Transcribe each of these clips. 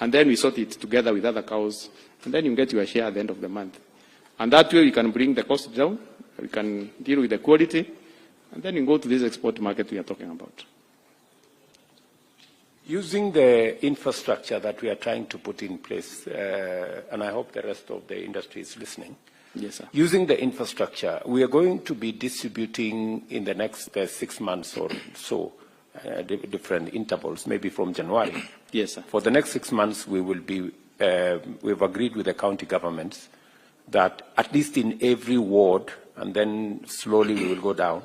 and then we sort it together with other cows, and then you get your share at the end of the month. And that way we can bring the cost down, we can deal with the quality, and then you go to this export market we are talking about. Using the infrastructure that we are trying to put in place, and I hope the rest of the industry is listening. Yes, sir. Using the infrastructure, we are going to be distributing in the next 6 months or so, different intervals, maybe from January. Yes, sir. For the next 6 months, we will be, we've agreed with the county governments that at least in every ward, and then slowly we will go down,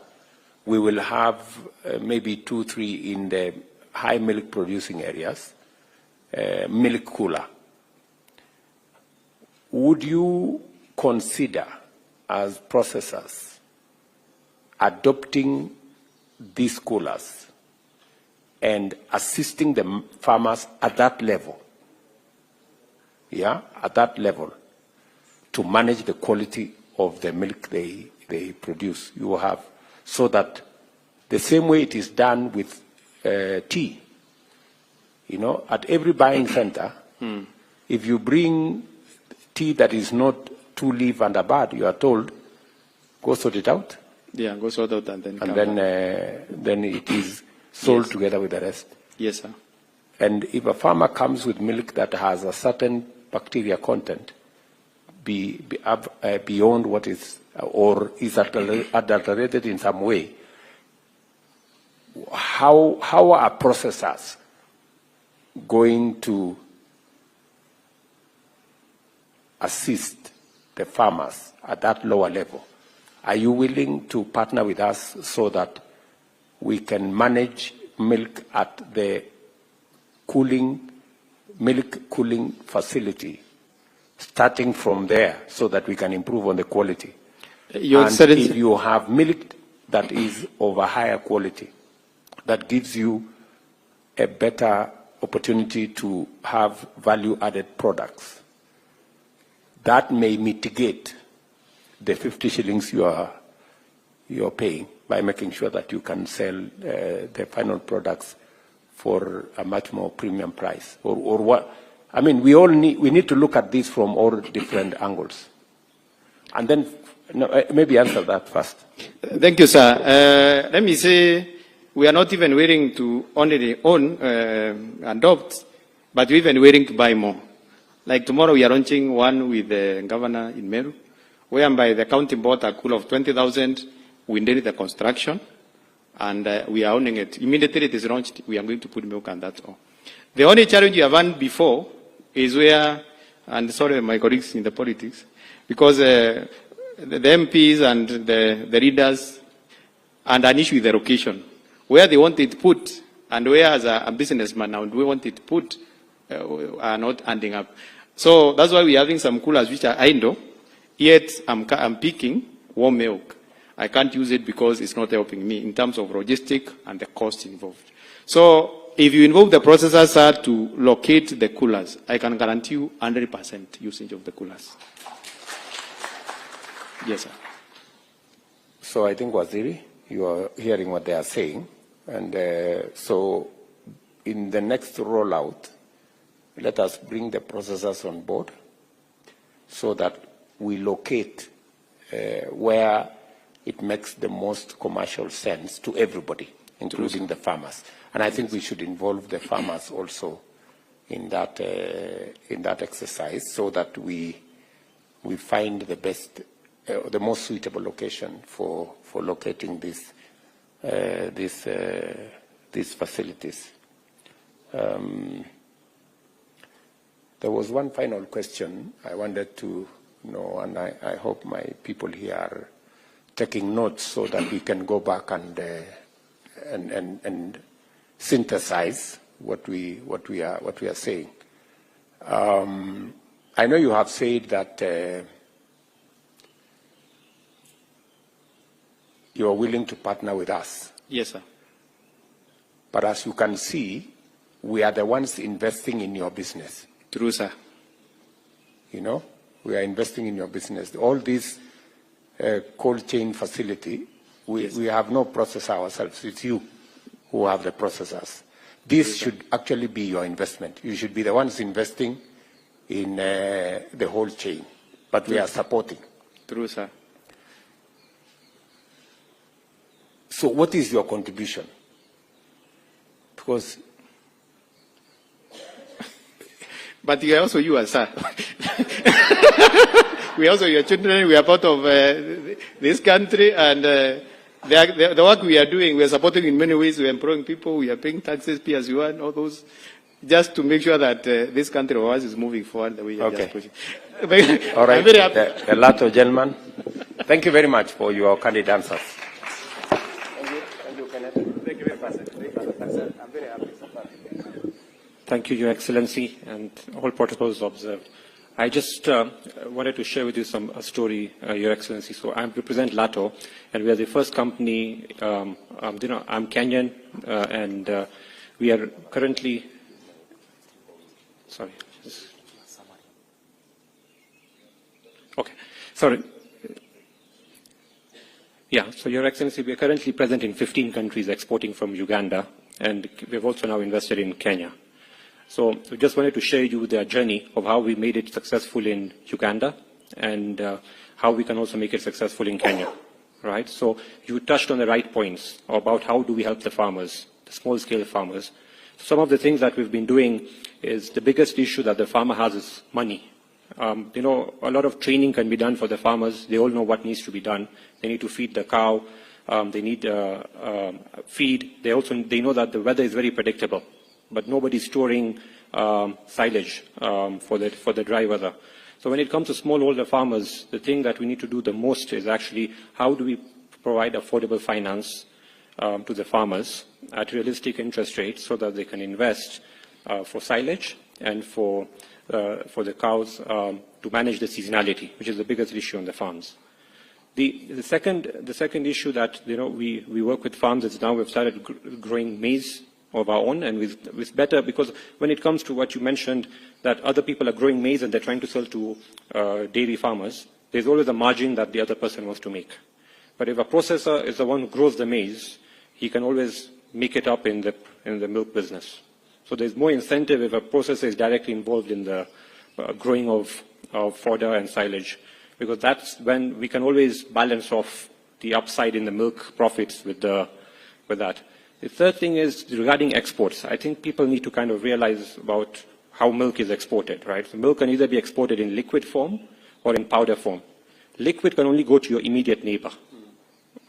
we will have maybe 2, 3 in the high milk producing areas, milk cooler. Would you consider, as processors, adopting these coolers and assisting the farmers at that level, at that level, to manage the quality of the milk they produce? You have, so that the same way it is done with tea, at every buying center, if you bring tea that is not 2 leaf and a bud, you are told, go sort it out. Yeah, go sort out and then then it is sold together with the rest. Yes, sir. And if a farmer comes with milk that has a certain bacteria content beyond what is, or is adulterated in some way, how are processors going to assist the farmers at that lower level? Are you willing to partner with us so that we can manage milk at the milk cooling facility, starting from there, so that we can improve on the quality? If you have milk that is of a higher quality, that gives you a better opportunity to have value-added products, that may mitigate the 50 shillings you are paying by making sure that you can sell the final products for a much more premium price. Or what? I mean, we need to look at this from all different angles. And then maybe answer that first. Thank you, sir. Let me say, we are not even willing to only own, adopt, but we're even willing to buy more. Like tomorrow, we are launching one with the governor in Meru, whereby the county bought a cool of 20,000. We did the construction, and we are owning it. Immediately it is launched, we are going to put milk, and that's all. The only challenge you have had before is where, and sorry, my colleagues in the politics, because the MPs and the leaders, and an issue with the location, where they want it put, and where as a businessman now we want it put, are not ending up. So that's why we're having some coolers which are idle, yet I'm picking warm milk. I can't use it because it's not helping me in terms of logistic and the cost involved. So if you involve the processors, sir, to locate the coolers, I can guarantee you 100% usage of the coolers. Yes, sir. So I think, Waziri, you are hearing what they are saying. And so in the next rollout, let us bring the processors on board so that we locate where it makes the most commercial sense to everybody, including the farmers. And I think we should involve the farmers also in that exercise, so that we find the best, the most suitable location for locating these facilities. There was one final question I wanted to know, and I hope my people here are taking notes so that we can go back and synthesize what we are saying. I know you have said that you are willing to partner with us. Yes, sir. But as you can see, we are the ones investing in your business. True, sir. You know, we are investing in your business. All these cold chain facility, we have no processor ourselves. It's you who have the processors. This should actually be your investment. You should be the ones investing in the whole chain, but we are supporting. True, sir. So what is your contribution? Because... But you are also you, sir. We are also your children. We are part of this country, and the work we are doing, we are supporting in many ways. We are employing people. We are paying taxes, PS1, all those, just to make sure that this country of ours is moving forward the way you are just pushing. All right. I'm very happy. The latter gentleman. Thank you very much for your candid answers. Thank you, Kenneth. Thank you very much. I'm very happy. Thank you, Your Excellency, and all protocols observed. I just wanted to share with you a story, Your Excellency. So I represent LATO, and we are the first company, I'm Kenyan, and we are currently, sorry. Okay, sorry. Yeah, so Your Excellency, we are currently present in 15 countries exporting from Uganda, and we've also now invested in Kenya. So we just wanted to share you the journey of how we made it successful in Uganda and how we can also make it successful in Kenya, right? So you touched on the right points about how do we help the farmers, the small-scale farmers. Some of the things that we've been doing is the biggest issue that the farmer has is money. A lot of training can be done for the farmers. They all know what needs to be done. They need to feed the cow. They need feed. They know that the weather is very predictable, but nobody's storing silage for the dry weather. So when it comes to smallholder farmers, the thing that we need to do the most is actually how do we provide affordable finance to the farmers at realistic interest rates so that they can invest for silage and for the cows to manage the seasonality, which is the biggest issue on the farms. The second issue that we work with farms is now we've started growing maize of our own, and with better, because when it comes to what you mentioned, that other people are growing maize and they're trying to sell to dairy farmers, there's always a margin that the other person wants to make. But if a processor is the one who grows the maize, he can always make it up in the milk business. So there's more incentive if a processor is directly involved in the growing of fodder and silage, because that's when we can always balance off the upside in the milk profits with that. The third thing is regarding exports. I think people need to kind of realize about how milk is exported, right? So milk can either be exported in liquid form or in powder form. Liquid can only go to your immediate neighbor,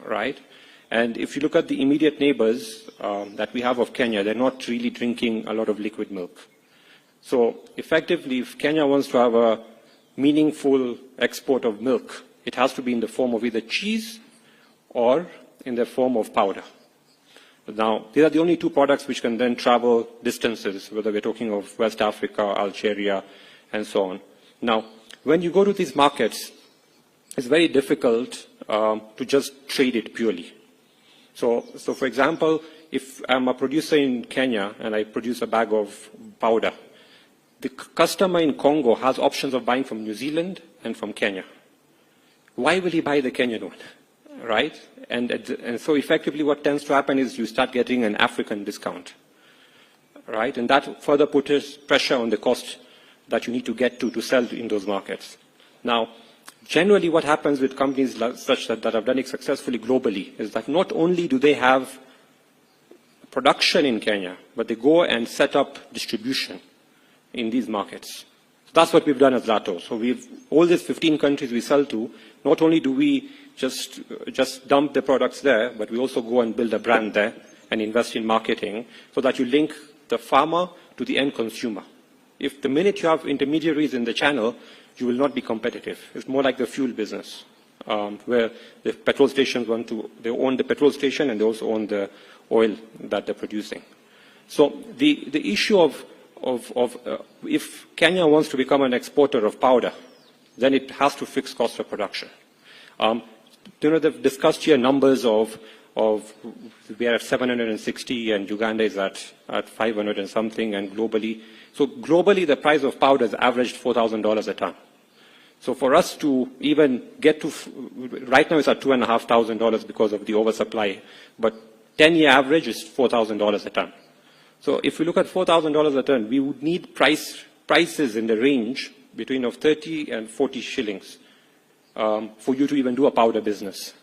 right? And if you look at the immediate neighbors that we have of Kenya, they're not really drinking a lot of liquid milk. So effectively, if Kenya wants to have a meaningful export of milk, it has to be in the form of either cheese or in the form of powder. Now, these are the only two products which can then travel distances, whether we're talking of West Africa, Algeria, and so on. Now, when you go to these markets, it's very difficult to just trade it purely. So for example, if I'm a producer in Kenya and I produce a bag of powder, the customer in Congo has options of buying from New Zealand and from Kenya. Why will he buy the Kenyan one? Right? And so effectively what tends to happen is you start getting an African discount, right? And that further puts pressure on the cost that you need to get to sell in those markets. Now, generally what happens with companies such that have done it successfully globally is that not only do they have production in Kenya, but they go and set up distribution in these markets. So that's what we've done as LATO. So all these 15 countries we sell to, not only do we just dump the products there, but we also go and build a brand there and invest in marketing so that you link the farmer to the end consumer. If the minute you have intermediaries in the channel, you will not be competitive. It's more like the fuel business, where the petrol stations they own the petrol station and they also own the oil that they're producing. So the issue of if Kenya wants to become an exporter of powder, then it has to fix cost of production. They've discussed here numbers of we are at 760 and Uganda is at 500 and something, and globally. So globally, the price of powder has averaged $4,000 a ton. So for us to even get to, right now it's at $2,500 because of the oversupply, but 10-year average is $4,000 a ton. So if we look at $4,000 a ton, we would need prices in the range between of 30 and 40 shillings for you to even do a powder business.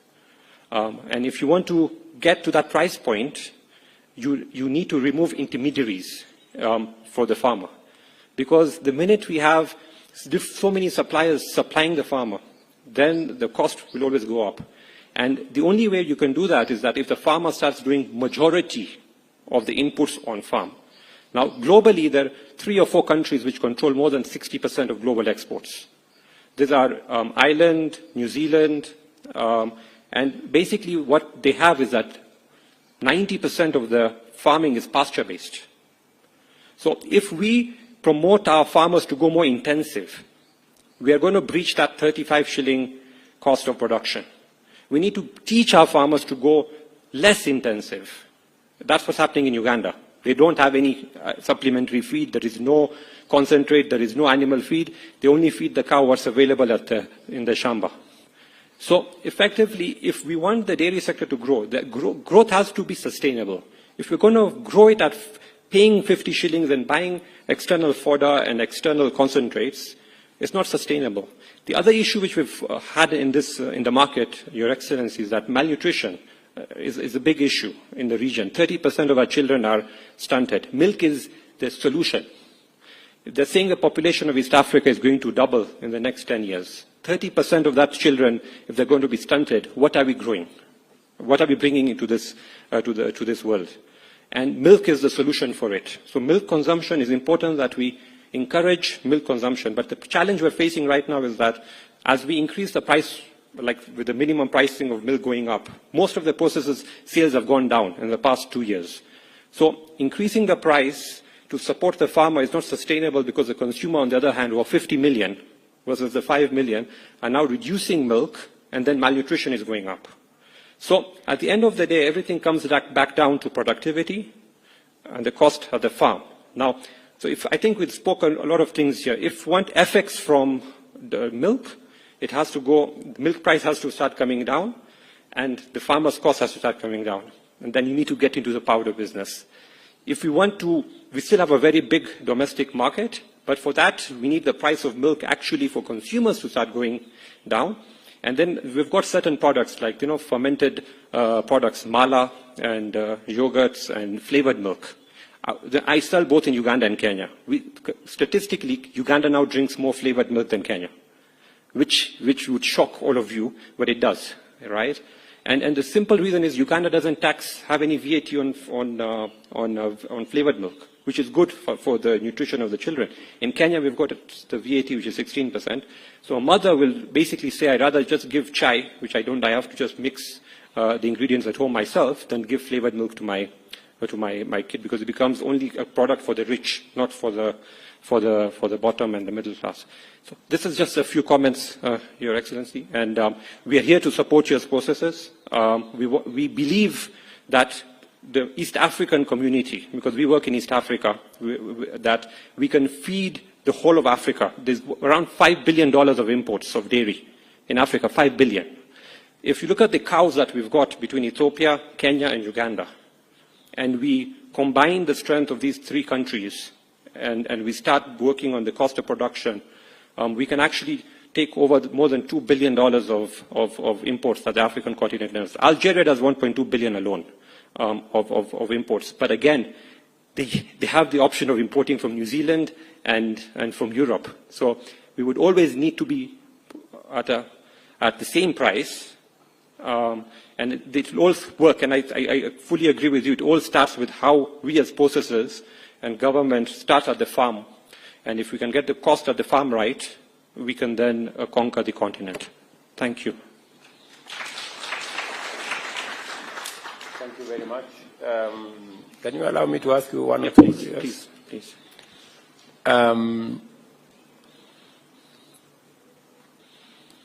And if you want to get to that price point, you need to remove intermediaries for the farmer. Because the minute we have so many suppliers supplying the farmer, then the cost will always go up. And the only way you can do that is that if the farmer starts doing majority of the inputs on farm. Now, globally, there are 3 or 4 countries which control more than 60% of global exports. These are Ireland, New Zealand, and basically what they have is that 90% of the farming is pasture-based. So if we promote our farmers to go more intensive, we are going to breach that 35 shilling cost of production. We need to teach our farmers to go less intensive. That's what's happening in Uganda. They don't have any supplementary feed. There is no concentrate. There is no animal feed. They only feed the cow what's available in the shamba. So effectively, if we want the dairy sector to grow, the growth has to be sustainable. If we're going to grow it at paying 50 shillings and buying external fodder and external concentrates, it's not sustainable. The other issue which we've had in the market, Your Excellency, is that malnutrition is a big issue in the region. 30% of our children are stunted. Milk is the solution. They're saying the population of East Africa is going to double in the next 10 years. 30% of that children, if they're going to be stunted, what are we growing? What are we bringing into this, to this world? And milk is the solution for it. So milk consumption is important, that we encourage milk consumption. But the challenge we're facing right now is that as we increase the price, like with the minimum pricing of milk going up, most of the processors' sales have gone down in the past 2 years. So increasing the price to support the farmer is not sustainable, because the consumer, on the other hand, who are 50 million versus the 5 million, are now reducing milk, and then malnutrition is going up. So at the end of the day, everything comes back down to productivity and the cost of the farm. Now, so I think we've spoken a lot of things here. If we want effects from the milk, it has to go, the milk price has to start coming down, and the farmer's cost has to start coming down. And then you need to get into the powder business. If we want to, we still have a very big domestic market, but for that, we need the price of milk actually for consumers to start going down. And then we've got certain products like, fermented products, mala and yogurts and flavored milk. I sell both in Uganda and Kenya. Statistically, Uganda now drinks more flavored milk than Kenya, which would shock all of you, but it does, right? And the simple reason is Uganda doesn't have any VAT on flavored milk, which is good for the nutrition of the children. In Kenya, we've got the VAT, which is 16%. So a mother will basically say, I'd rather just give chai, which I have to just mix the ingredients at home myself, than give flavored milk to my kid, because it becomes only a product for the rich, not for the bottom and the middle class. So this is just a few comments, Your Excellency, and we are here to support your processes. We believe that the East African community, because we work in East Africa, that we can feed the whole of Africa. There's around $5 billion of imports of dairy in Africa, 5 billion. If you look at the cows that we've got between Ethiopia, Kenya, and Uganda, and we combine the strength of these 3 countries, and we start working on the cost of production, we can actually take over more than $2 billion of imports that the African continent has. Algeria does 1.2 billion alone of imports. But again, they have the option of importing from New Zealand and from Europe. So we would always need to be at the same price. And it will all work, and I fully agree with you. It all starts with how we as processors and government start at the farm. And if we can get the cost at the farm right, we can then conquer the continent. Thank you. Thank you very much. Can you allow me to ask you one or two? Please, please.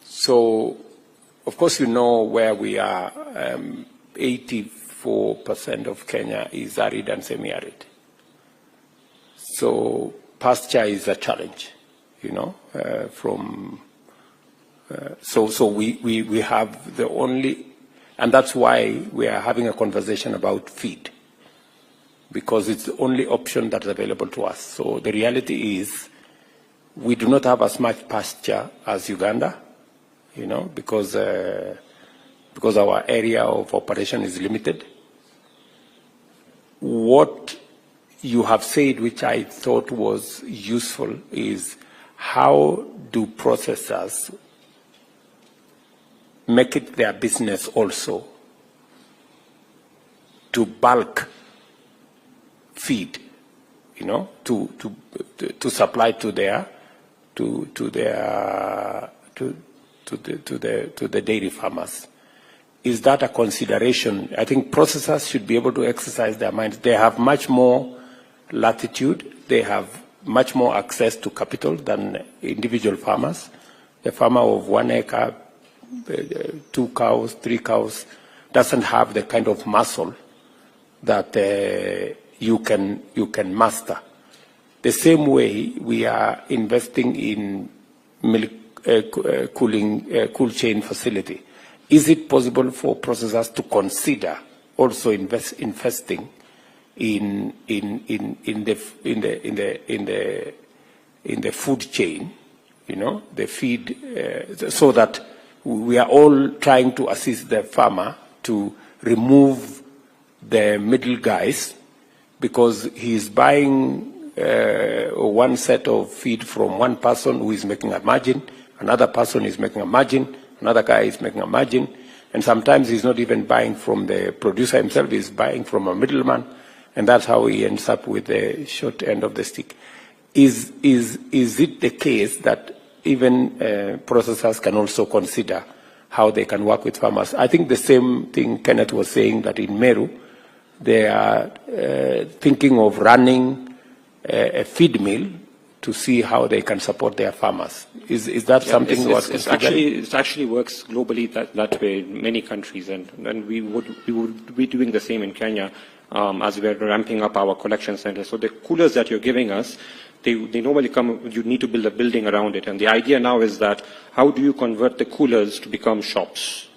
So, of course, you know where we are. 84% of Kenya is arid and semi-arid. So pasture is a challenge, so we have the only, and that's why we are having a conversation about feed. because it's the only option that's available to us. So the reality is we do not have as much pasture as Uganda, you know, because our area of operation is limited. What you have said, which I thought was useful, is how do processors make it their business also to bulk feed, you know, to supply to the dairy farmers. Is that a consideration? I think processors should be able to exercise their minds. They have much more latitude. They have much more access to capital than individual farmers. A farmer of 1 acre, 2 cows, 3 cows, doesn't have the kind of muscle that you can master. The same way we are investing in milk cool chain facility. Is it possible for processors to consider also investing in the food chain, you know, the feed, so that we are all trying to assist the farmer to remove the middle guys, because he is buying one set of feed from one person who is making a margin, another person is making a margin, another guy is making a margin, and sometimes he's not even buying from the producer himself, he's buying from a middleman, and that's how he ends up with the short end of the stick. Is it the case that even processors can also consider how they can work with farmers? I think the same thing Kenneth was saying, that in Meru, they are thinking of running a feed mill to see how they can support their farmers. Is that something it actually works globally that way in many countries, and we would be doing the same in Kenya as we're ramping up our collection centers. So the coolers that you're giving us, they normally come, you need to build a building around it. And the idea now is that how do you convert the coolers to become shops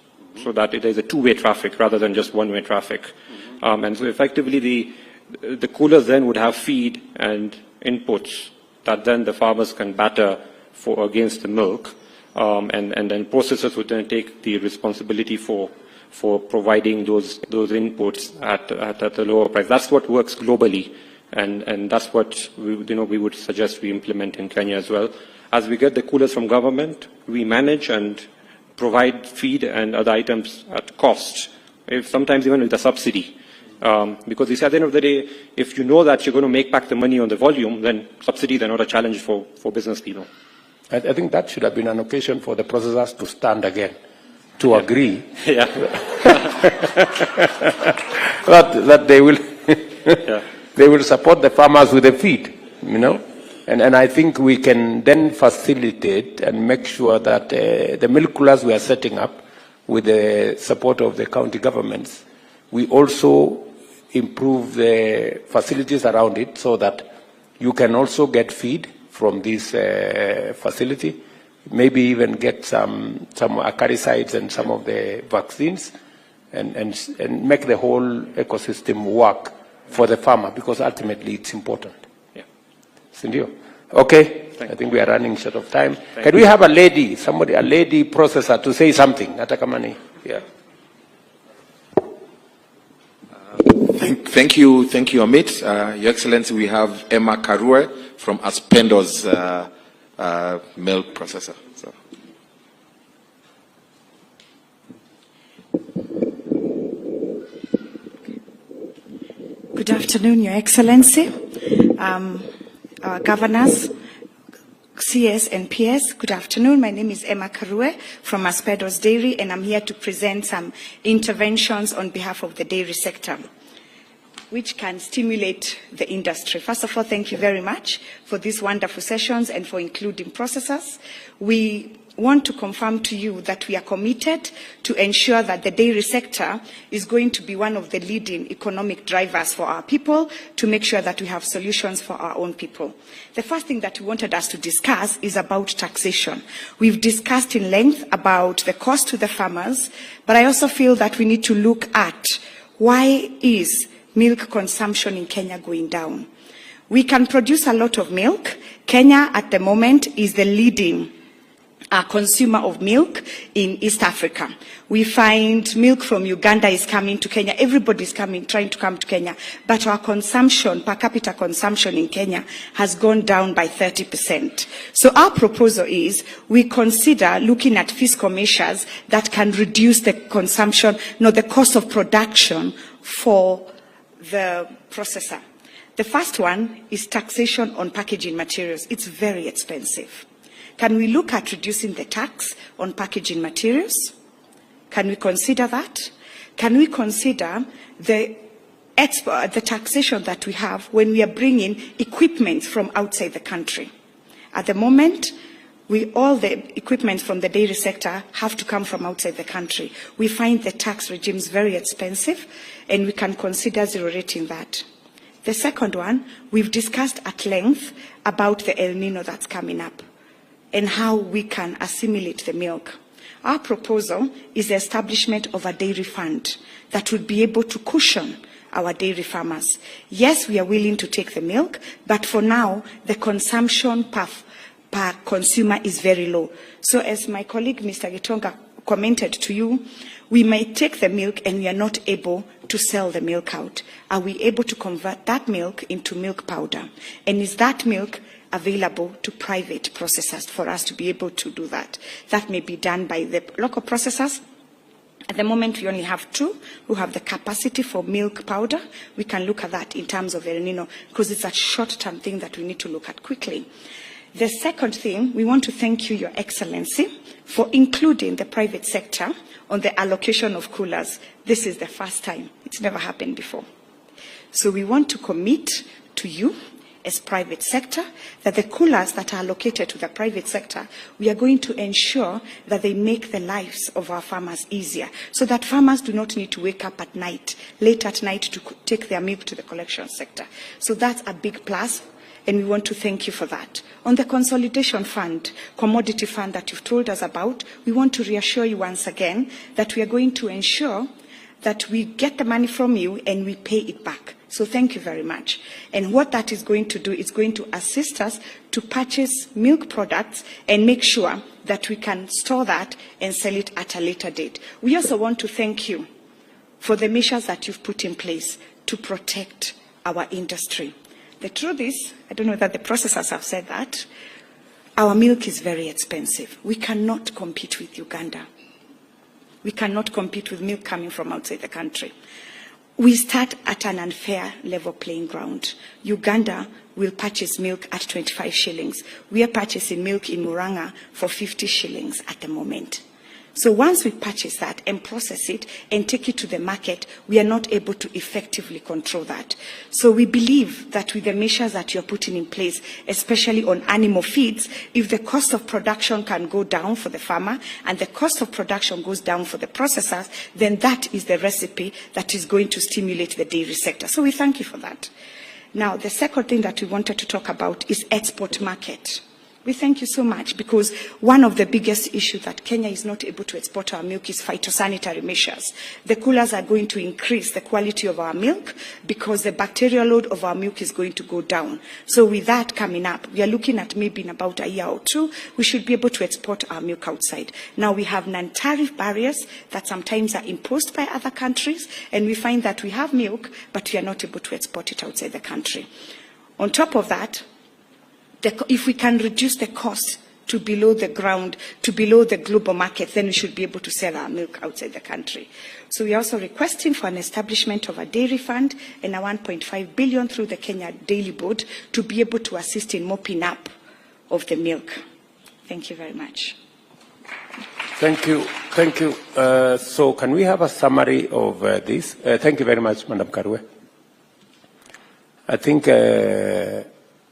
so that it is a two-way traffic rather than just one-way traffic. And so effectively the coolers then would have feed and inputs that then the farmers can batter against the milk, and then processors would then take the responsibility for providing those inputs at a lower price. That's what works globally, and that's what we would suggest we implement in Kenya as well. As we get the coolers from government, we manage and provide feed and other items at cost, sometimes even with a subsidy. Because at the end of the day, if you know that you're going to make back the money on the volume, then subsidies are not a challenge for business people. I think that should have been an occasion for the processors to stand again, to agree that they will they will support the farmers with the feed, you know. And I think we can then facilitate and make sure that the milk coolers we are setting up with the support of the county governments, we also improve the facilities around it so that you can also get feed from this facility, maybe even get some acaricides and some of the vaccines, and make the whole ecosystem work for the farmer, because ultimately it's important. Yeah. Sindio? Okay, I think we are running short of time. Can we have a lady processor to say something? Natakamani. Yeah. Thank you, Amit. Your Excellency, we have Emma Karue from Aspendo's milk processor. So. Good afternoon, Your Excellency, governors, CS and PS. Good afternoon. My name is Emma Karue from Aspendo's Dairy, and I'm here to present some interventions on behalf of the dairy sector, which can stimulate the industry. First of all, thank you very much for these wonderful sessions and for including processors. We want to confirm to you that we are committed to ensure that the dairy sector is going to be one of the leading economic drivers for our people, to make sure that we have solutions for our own people. The first thing that we wanted us to discuss is about taxation. We've discussed in length about the cost to the farmers, but I also feel that we need to look at why is milk consumption in Kenya going down. We can produce a lot of milk. Kenya at the moment is the leading consumer of milk in East Africa. We find milk from Uganda is coming to Kenya. Everybody's trying to come to Kenya. But our consumption, per capita consumption in Kenya has gone down by 30%. So our proposal is we consider looking at fiscal measures that can reduce the consumption, the cost of production for the processor. The first one is taxation on packaging materials. It's very expensive. Can we look at reducing the tax on packaging materials? Can we consider that? Can we consider the taxation that we have when we are bringing equipment from outside the country? At the moment, all the equipment from the dairy sector have to come from outside the country. We find the tax regimes very expensive, and we can consider zero rating that. The second one, we've discussed at length about the El Nino that's coming up and how we can assimilate the milk. Our proposal is the establishment of a dairy fund that would be able to cushion our dairy farmers. Yes, we are willing to take the milk, but for now, the consumption per consumer is very low. So as my colleague, Mr. Gitonga, commented to you, we may take the milk and we are not able to sell the milk out. Are we able to convert that milk into milk powder? And is that milk available to private processors for us to be able to do that? That may be done by the local processors. At the moment, we only have 2 who have the capacity for milk powder. We can look at that in terms of El Nino because it's a short-term thing that we need to look at quickly. The second thing, we want to thank you, Your Excellency, for including the private sector on the allocation of coolers. This is the first time. It's never happened before. So we want to commit to you as private sector that the coolers that are allocated to the private sector, we are going to ensure that they make the lives of our farmers easier so that farmers do not need to wake up at night, late at night to take their milk to the collection sector. So that's a big plus. And we want to thank you for that. On the consolidation fund, commodity fund that you've told us about, we want to reassure you once again that we are going to ensure that we get the money from you and we pay it back. So thank you very much. And what that is going to do is going to assist us to purchase milk products and make sure that we can store that and sell it at a later date. We also want to thank you for the measures that you've put in place to protect our industry. The truth is, I don't know that the processors have said that, our milk is very expensive. We cannot compete with Uganda. We cannot compete with milk coming from outside the country. We start at an unfair level playing ground. Uganda will purchase milk at 25 shillings. We are purchasing milk in Muranga for 50 shillings at the moment. So once we purchase that and process it and take it to the market, we are not able to effectively control that. So we believe that with the measures that you're putting in place, especially on animal feeds, if the cost of production can go down for the farmer and the cost of production goes down for the processors, then that is the recipe that is going to stimulate the dairy sector. So we thank you for that. Now, the second thing that we wanted to talk about is export market. We thank you so much because one of the biggest issues that Kenya is not able to export our milk is phytosanitary measures. The coolers are going to increase the quality of our milk because the bacterial load of our milk is going to go down. So with that coming up, we are looking at maybe in about a year or 2, we should be able to export our milk outside. Now we have non-tariff barriers that sometimes are imposed by other countries, and we find that we have milk, but we are not able to export it outside the country. On top of that, if we can reduce the cost to below the ground, to below the global market, then we should be able to sell our milk outside the country. So we are also requesting for an establishment of a dairy fund and a 1.5 billion through the Kenya Daily Board to be able to assist in mopping up of the milk. Thank you very much. Thank you. Thank you. So can we have a summary of this? Thank you very much, Madam Karwe. I think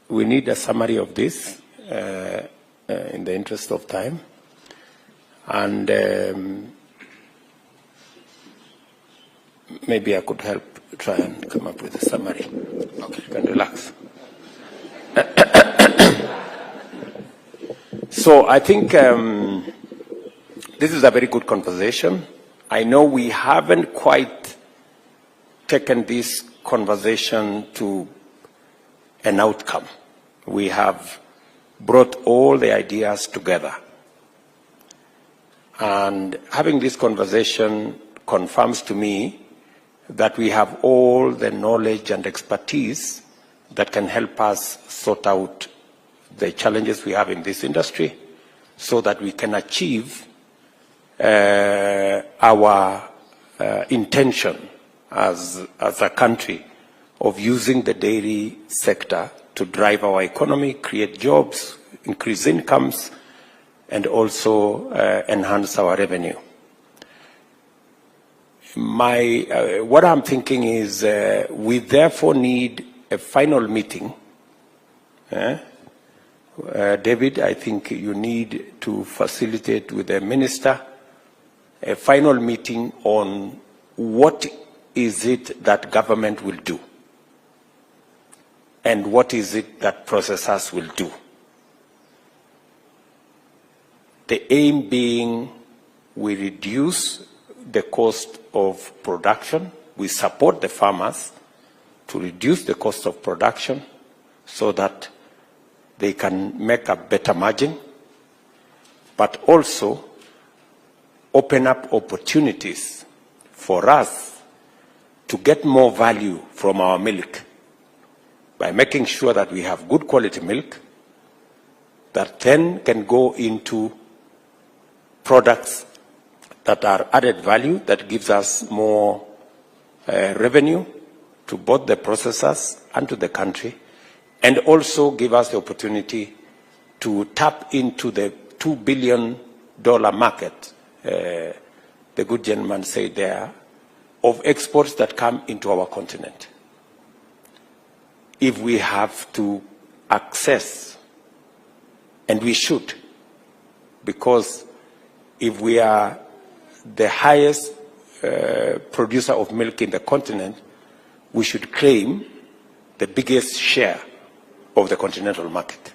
we need a summary of this in the interest of time. And maybe I could help try and come up with a summary. Okay, you can relax. So I think this is a very good conversation. I know we haven't quite taken this conversation to an outcome. We have brought all the ideas together. And having this conversation confirms to me that we have all the knowledge and expertise that can help us sort out the challenges we have in this industry so that we can achieve our intention as a country of using the dairy sector to drive our economy, create jobs, increase incomes, and also enhance our revenue. What I'm thinking is we therefore need a final meeting. David, I think you need to facilitate with the minister a final meeting on what is it that government will do and what is it that processors will do. The aim being we reduce the cost of production, we support the farmers to reduce the cost of production so that they can make a better margin, but also open up opportunities for us to get more value from our milk by making sure that we have good quality milk that then can go into products that are added value, that gives us more revenue to both the processors and to the country, and also give us the opportunity to tap into the $2 billion market, the good gentleman said there, of exports that come into our continent. If we have to access, and we should, because if we are the highest producer of milk in the continent, we should claim the biggest share of the continental market.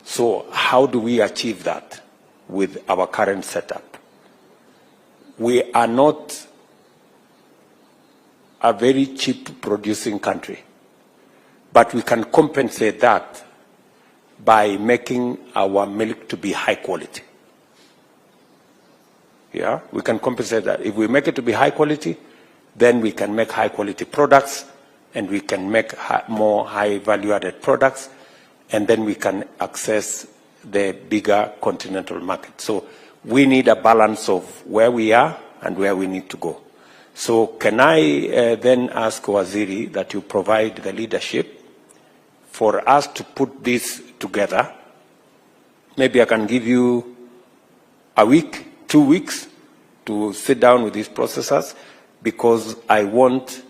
So how do we achieve that with our current setup? We are not a very cheap producing country, but we can compensate that by making our milk to be high quality. Yeah, we can compensate that. If we make it to be high quality, then we can make high quality products, and we can make more high value added products, and then we can access the bigger continental market. So we need a balance of where we are and where we need to go. So can I then ask Waziri that you provide the leadership for us to put this together? Maybe I can give you a week, 2 weeks to sit down with these processors, because I want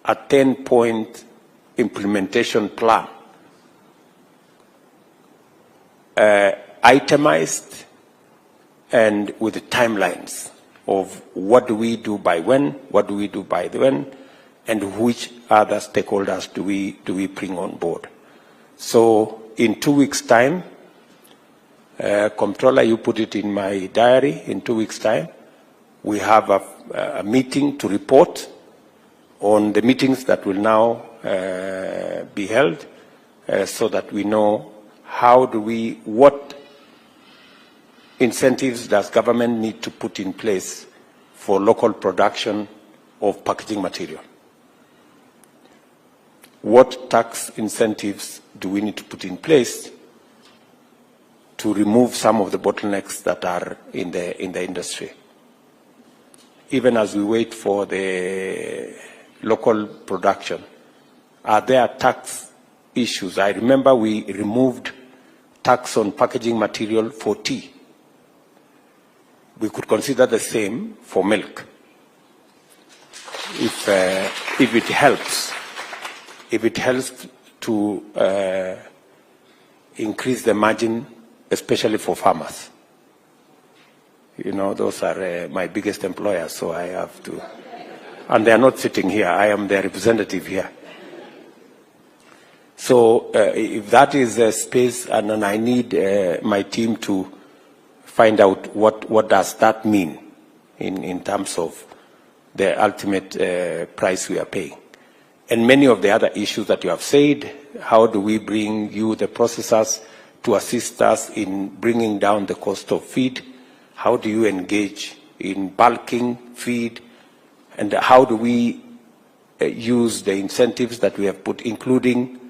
a 10-point implementation plan, itemized and with timelines of what do we do by when, what do we do by when, and which other stakeholders do we bring on board. So in 2 weeks' time, Comptroller, you put it in my diary, in 2 weeks' time, we have a meeting to report on the meetings that will now be held, so that we know what incentives does government need to put in place for local production of packaging material. What tax incentives do we need to put in place to remove some of the bottlenecks that are in the industry? Even as we wait for the local production, are there tax issues? I remember we removed tax on packaging material for tea. We could consider the same for milk, if it helps. If it helps to increase the margin, especially for farmers. You know, those are my biggest employers, so I have to. And they are not sitting here. I am their representative here. So if that is a space, and then I need my team to find out what does that mean in terms of the ultimate price we are paying. And many of the other issues that you have said, how do we bring you, the processors, to assist us in bringing down the cost of feed? How do you engage in bulking feed? And how do we use the incentives that we have put, including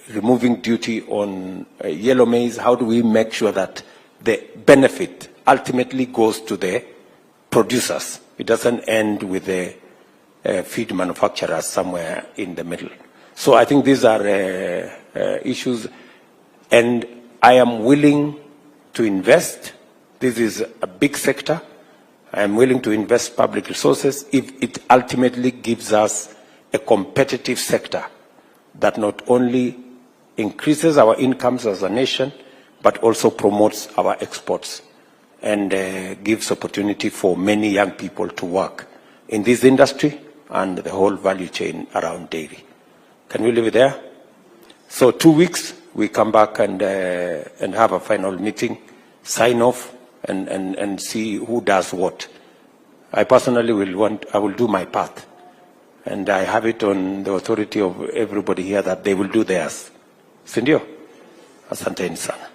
removing duty on yellow maize? How do we make sure that the benefit ultimately goes to the producers? It doesn't end with the feed manufacturers somewhere in the middle. So I think these are issues, and I am willing to invest. This is a big sector. I am willing to invest public resources if it ultimately gives us a competitive sector that not only increases our incomes as a nation, but also promotes our exports and gives opportunity for many young people to work in this industry and the whole value chain around dairy. Can we leave it there? So 2 weeks, we come back and have a final meeting, sign off, and see who does what. I personally will do my part. And I have it on the authority of everybody here that they will do theirs. Sindio? Asanteni sana.